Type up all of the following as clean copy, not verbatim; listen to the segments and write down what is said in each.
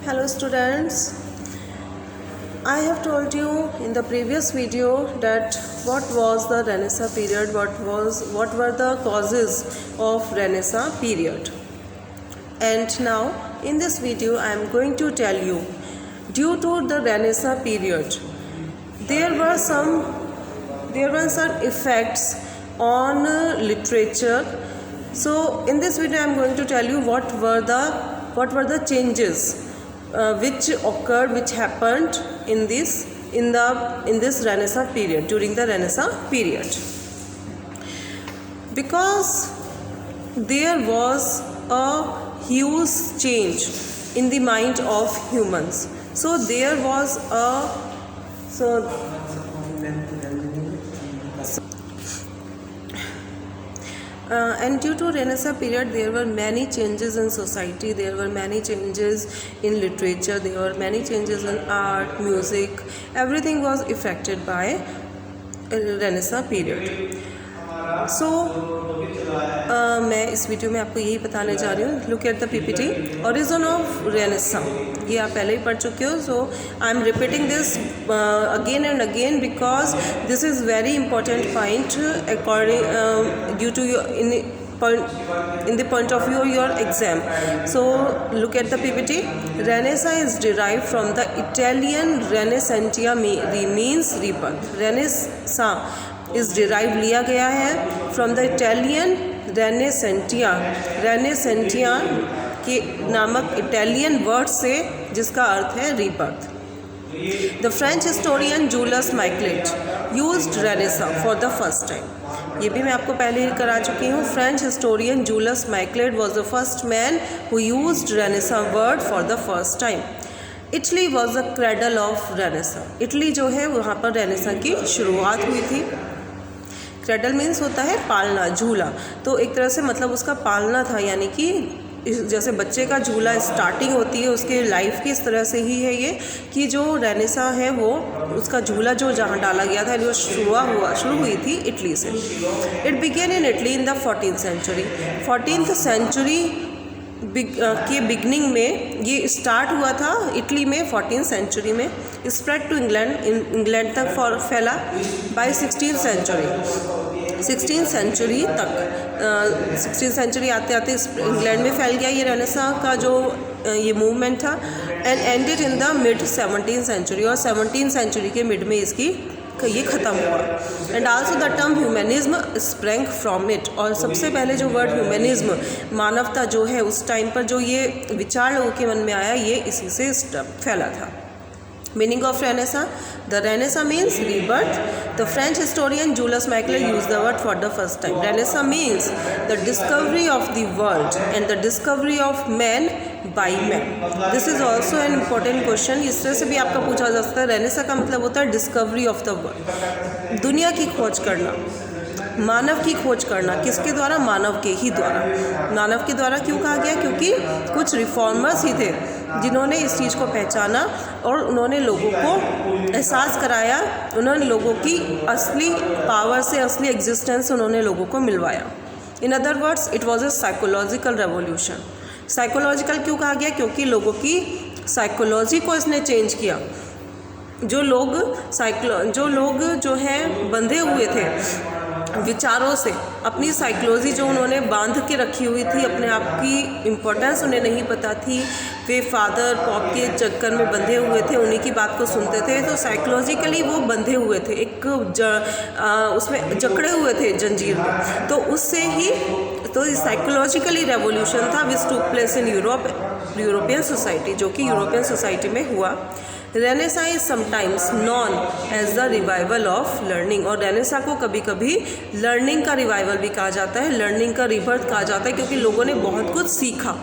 Hello students, I have told you in the previous video that what was the Renaissance period, what were the causes of Renaissance period. And now in this video I am going to tell you, due to the Renaissance period there were some effects on literature. So in this video I am going to tell you what were the changes which happened in this Renaissance period, during the Renaissance period, because there was a huge change in the mind of humans. So there was and due to Renaissance period there were many changes in society, there were many changes in literature, there were many changes in art, music, everything was affected by Renaissance period. So मैं इस video में आपको यही बताने जा रही हूँ. Look at the PPT. Origin of renaissance, ये आप पहले ही पढ़ चुके हो. So I am repeating this again and again because this is very important point according due to in the point of view of your exam. So look at the PPT. Renaissance is derived from the Italian Renaissantia, means rebirth. Renaissance is derived, लिया गया है from the Italian Renaissantia के नामक Italian word से, जिसका अर्थ है rebirth. The French historian Julius Michelet used Renaissance for the first time. ये भी मैं आपको पहले ही करा चुकी हूँ. French historian Julius Michelet was the first man who used renaissance word for the first time. Italy was the cradle of renaissance. Italy जो है वहाँ पर रेनेसांस की शुरुआत हुई थी. क्रेडल मीन्स होता है पालना, झूला. तो एक तरह से मतलब उसका पालना था, यानी कि जैसे बच्चे का झूला स्टार्टिंग होती है उसके लाइफ की, इस तरह से ही है ये कि जो रेनेसांस है वो उसका झूला जो जहाँ डाला गया था वो शुरू हुई थी इटली से. It began in Italy in the 14th century. 14th century के बिगनिंग में ये स्टार्ट हुआ था इटली में 14th सेंचुरी में. स्प्रेड टू इंग्लैंड तक फैला bye 16th century. 16th century तक 16th सेंचुरी आते आते इंग्लैंड में फैल गया ये रेनेसांस का जो ये मूवमेंट था. And ended in the mid 17th century, और 17th सेंचुरी के मिड में इसकी ये ख़त्म हुआ. And also the term humanism sprang from it. और सबसे पहले जो वर्ड ह्यूमनिज्म, मानवता जो है, उस टाइम पर जो ये विचार लोगों के मन में आया, ये इसी से फैला था. Meaning of Renaissance. The Renaissance means rebirth. The French historian Julius Michelet used the word for the first time. Renaissance means the discovery of the world and the discovery of man by man. This is also an important question. इस तरह से भी आपका पूछा जा सकता है. Renaissance का मतलब होता है discovery of the world, दुनिया की खोज करना, मानव की खोज करना. किसके द्वारा? मानव के ही द्वारा. मानव के द्वारा क्यों कहा गया? क्योंकि कुछ रिफॉर्मर्स ही थे जिन्होंने इस चीज़ को पहचाना और उन्होंने लोगों को एहसास कराया. उन्होंने लोगों की असली पावर से, असली एग्जिस्टेंस उन्होंने लोगों को मिलवाया. In other words it was a psychological revolution. Psychological क्यों कहा गया? क्योंकि लोगों की साइकोलॉजी को इसने चेंज किया. जो लोग जो हैं बंधे हुए थे विचारों से, अपनी साइकोलॉजी जो उन्होंने बांध के रखी हुई थी, अपने आप की इम्पोर्टेंस उन्हें नहीं पता थी, वे फादर पॉप के चक्कर में बंधे हुए थे, उन्हीं की बात को सुनते थे. तो साइकोलॉजिकली वो बंधे हुए थे, उसमें जकड़े हुए थे जंजीर में. तो उससे ही तो साइकोलॉजिकली रेवोल्यूशन था which took place in European society, जो कि यूरोपियन सोसाइटी में हुआ. Renaissance is sometimes known as the revival of learning. और रेनेसांस को कभी कभी लर्निंग का रिवाइवल भी कहा जाता है, लर्निंग का रिबर्थ कहा जाता है, क्योंकि लोगों ने बहुत कुछ सीखा,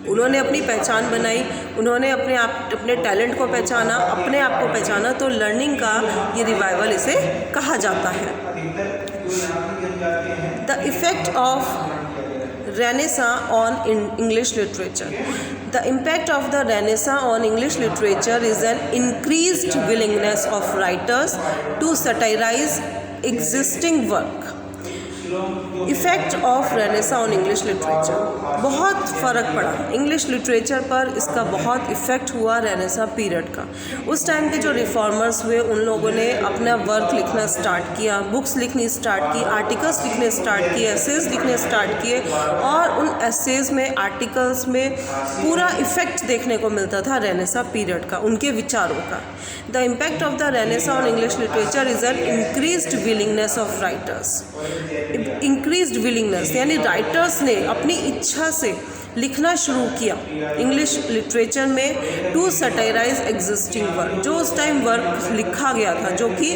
उन्होंने अपनी पहचान बनाई, उन्होंने अपने टैलेंट को पहचाना, अपने आप को पहचाना. तो लर्निंग का ये रिवाइवल इसे कहा जाता है. The effect of Renaissance on English literature. The impact of the Renaissance on English literature is an increased willingness of writers to satirize existing work. Effect of Renaissance on English literature, बहुत फ़र्क पड़ा English literature पर, इसका बहुत effect हुआ Renaissance period का। उस time के जो रिफॉर्मर्स हुए उन लोगों ने अपना वर्क लिखना स्टार्ट किया, बुक्स लिखनी स्टार्ट की, आर्टिकल्स लिखने स्टार्ट किए, एसेज लिखने स्टार्ट किए, और उन एसेज में, आर्टिकल्स में पूरा इफ़ेक्ट देखने को मिलता था रेनेसा पीरियड का, उनके विचारों का। The impact of the Renaissance on English literature is an increased willingness of writers. Increased willingness यानी राइटर्स ने अपनी इच्छा से लिखना शुरू किया इंग्लिश लिटरेचर में टू सटाइराइज एग्जिस्टिंग वर्क। जो उस टाइम वर्क लिखा गया था, जो कि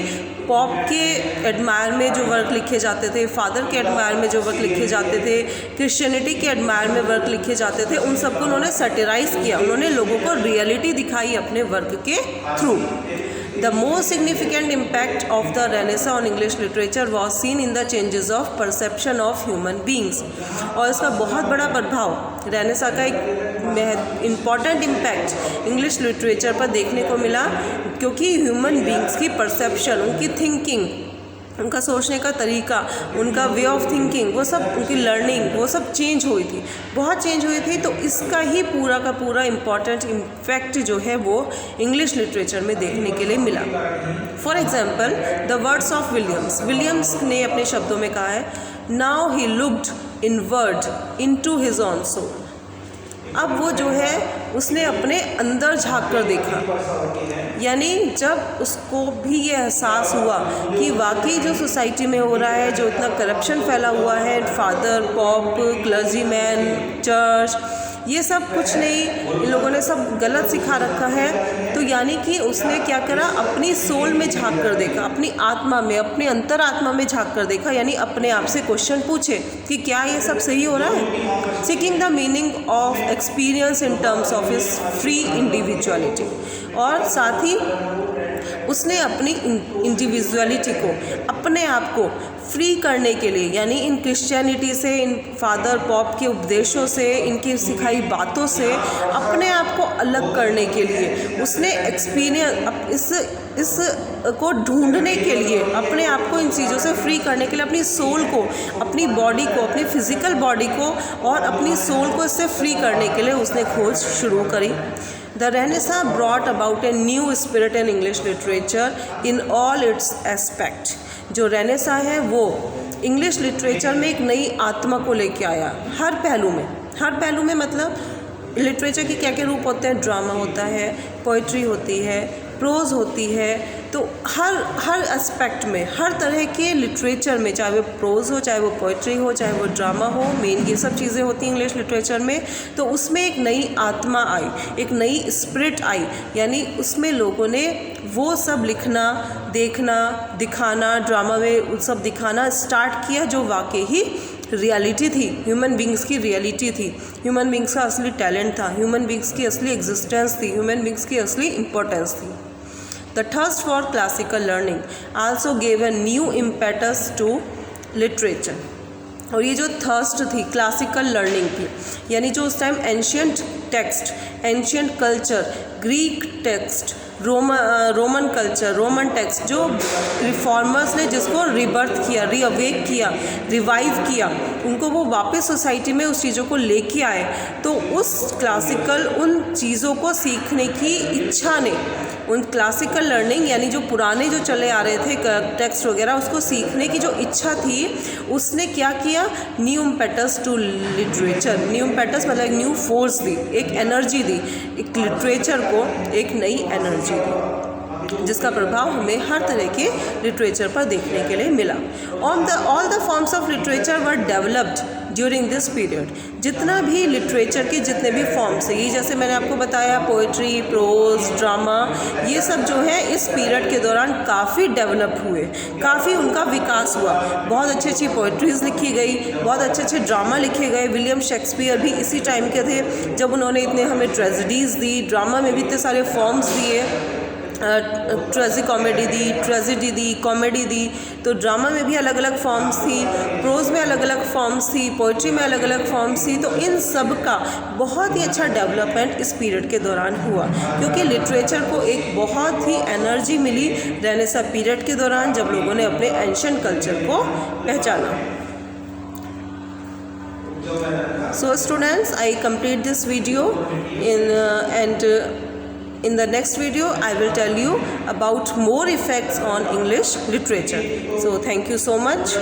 पॉप के एडमायर में जो वर्क लिखे जाते थे, फादर के एडमायर में जो वर्क लिखे जाते थे, क्रिश्चियनिटी के एडमायर में वर्क लिखे जाते थे, उन सबको उन्होंने सटाइराइज किया, उन्होंने लोगों को रियलिटी दिखाई अपने वर्क के through. The most significant impact of the Renaissance on English literature was seen in the changes of perception of human beings। और इसका बहुत बड़ा प्रभाव रेनेसां का एक इम्पॉर्टेंट इम्पैक्ट इंग्लिश लिटरेचर पर देखने को मिला, क्योंकि ह्यूमन बींग्स की परसेप्शन, उनकी थिंकिंग, उनका सोचने का तरीका, उनका वे ऑफ थिंकिंग, वो सब, उनकी लर्निंग, वो सब चेंज हुई थी, बहुत चेंज हुई थी। तो इसका ही पूरा का पूरा इम्पॉर्टेंट इम्पैक्ट जो है वो इंग्लिश लिटरेचर में देखने के लिए मिला। For example the words of Williams ने अपने शब्दों में कहा है, now he looked inward into his own soul. अब वो जो है उसने अपने अंदर झांक कर देखा, यानी जब उसको भी ये एहसास हुआ कि वाकई जो सोसाइटी में हो रहा है, जो इतना करप्शन फैला हुआ है, फादर, पॉप, क्लर्जीमैन, चर्च, ये सब कुछ नहीं, इन लोगों ने सब गलत सिखा रखा है। तो यानी कि उसने क्या करा, अपनी सोल में झांक कर देखा, अपनी आत्मा में, अपने अंतरात्मा में झांक कर देखा, यानी अपने आप से क्वेश्चन पूछे कि क्या ये सब सही हो रहा है। Seeking the meaning of experience in terms of his free individuality, और साथ ही उसने अपनी इंडिविजुअलिटी को, अपने आप को फ्री करने के लिए, यानी इन क्रिश्चियनिटी से, इन फादर पॉप के उपदेशों से, इनकी सिखाई बातों से अपने आप को अलग करने के लिए उसने एक्सपीरियंस, इस को ढूंढने के लिए, अपने आप को इन चीज़ों से फ्री करने के लिए, अपनी सोल को, अपनी बॉडी को, अपनी फिजिकल बॉडी को और अपनी सोल को इससे फ्री करने के लिए उसने खोज शुरू करी। The Renaissance brought about a new spirit in English literature in all its aspect। जो रेनेसा है वो इंग्लिश लिटरेचर में एक नई आत्मा को लेके आया, हर पहलू में। हर पहलू में मतलब लिटरेचर के क्या क्या रूप होते हैं, ड्रामा होता है, पोइट्री होती है, प्रोज होती है, तो हर एस्पेक्ट में, हर तरह के लिटरेचर में, चाहे वो प्रोज हो, चाहे वो पोइट्री हो, चाहे वो ड्रामा हो, मेन ये सब चीज़ें होती हैं इंग्लिश लिटरेचर में। तो उसमें एक नई आत्मा आई, एक नई स्पिरिट आई, यानी उसमें लोगों ने वो सब लिखना, देखना, दिखाना, ड्रामा में उन सब दिखाना स्टार्ट किया जो वाकई ही रियलिटी थी, ह्यूमन बींग्स की रियलिटी थी, ह्यूमन बींग्स का असली टैलेंट था, ह्यूमन बींग्स की असली एग्जिस्टेंस थी, ह्यूमन बींग्स की असली इम्पोर्टेंस थी। The thirst for classical learning also gave a new impetus to literature। और ये जो थर्स्ट थी क्लासिकल लर्निंग की, यानी जो उस time ancient text, ancient culture, Greek text, Roman culture, Roman text, जो रिफॉर्मर्स ने जिसको रिबर्थ किया, रीअवेक किया, रिवाइव किया, उनको वो वापस सोसाइटी में उस चीज़ों को लेके आए। तो उस क्लासिकल, उन चीज़ों को सीखने की इच्छा ने, उन क्लासिकल लर्निंग यानी जो पुराने जो चले आ रहे थे टेक्स्ट वगैरह, उसको सीखने की जो इच्छा थी, उसने क्या किया, new impetus to literature. New impetus मतलब एक न्यू फोर्स दी, एक एनर्जी दी, एक लिटरेचर को एक नई एनर्जी दी, जिसका प्रभाव हमें हर तरह के लिटरेचर पर देखने के लिए मिला। All the forms of literature were developed during this period. जितना भी लिटरेचर के जितने भी फॉर्म्स है, ये जैसे मैंने आपको बताया, पोइट्री, प्रोज, ड्रामा, ये सब जो है इस पीरियड के दौरान काफ़ी डेवलप हुए, काफ़ी उनका विकास हुआ। बहुत अच्छी अच्छी पोइट्रीज़ लिखी गई, बहुत अच्छे अच्छे ड्रामा लिखे गए। विलियम शेक्सपियर भी इसी टाइम के थे जब उन्होंने इतने हमें ट्रेजेडीज़ दी, ड्रामा में भी इतने सारे फॉर्म्स दिए, ट्रेजी कॉमेडी दी, ट्रेजेडी दी, कॉमेडी दी। तो ड्रामा में भी अलग अलग फॉर्म्स थी, प्रोज में अलग अलग फॉर्म्स थी, पोइट्री में अलग अलग फॉर्म्स थी। तो इन सब का बहुत ही अच्छा डेवलपमेंट इस पीरियड के दौरान हुआ, क्योंकि लिटरेचर को एक बहुत ही एनर्जी मिली रेनेसां पीरियड के दौरान, जब लोगों ने अपने एंशिएंट कल्चर को पहचाना। So students, I complete this video in the next video I will tell you about more effects on English literature. So thank you so much.